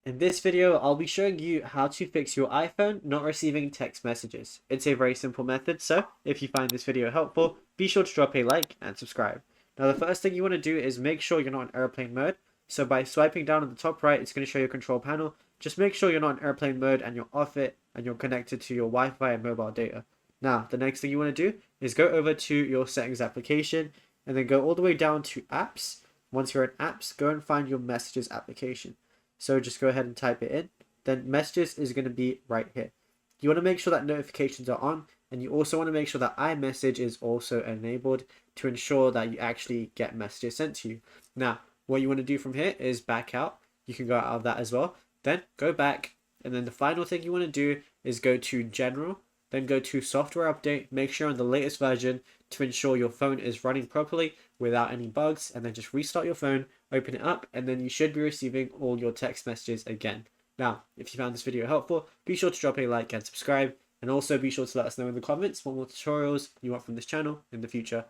In this video, I'll be showing you how to fix your iPhone not receiving text messages. It's a very simple method, so if you find this video helpful, be sure to drop a like and subscribe. Now, the first thing you want to do is make sure you're not in airplane mode. So by swiping down on the top right, it's going to show your control panel. Just make sure you're not in airplane mode and you're off it and you're connected to your Wi-Fi and mobile data. Now, the next thing you want to do is go over to your settings application and then go all the way down to apps. Once you're in apps, go and find your messages application. So just go ahead and type it in. Then messages is going to be right here. You want to make sure that notifications are on, and you also want to make sure that iMessage is also enabled to ensure that you actually get messages sent to you. Now, what you want to do from here is back out. You can go out of that as well. Then go back, and then the final thing you want to do is go to General, then go to Software Update. Make sure on the latest version to ensure your phone is running properly without any bugs, and then just restart your phone, open it up, and then you should be receiving all your text messages again. Now, if you found this video helpful, be sure to drop a like and subscribe, and also be sure to let us know in the comments what more tutorials you want from this channel in the future.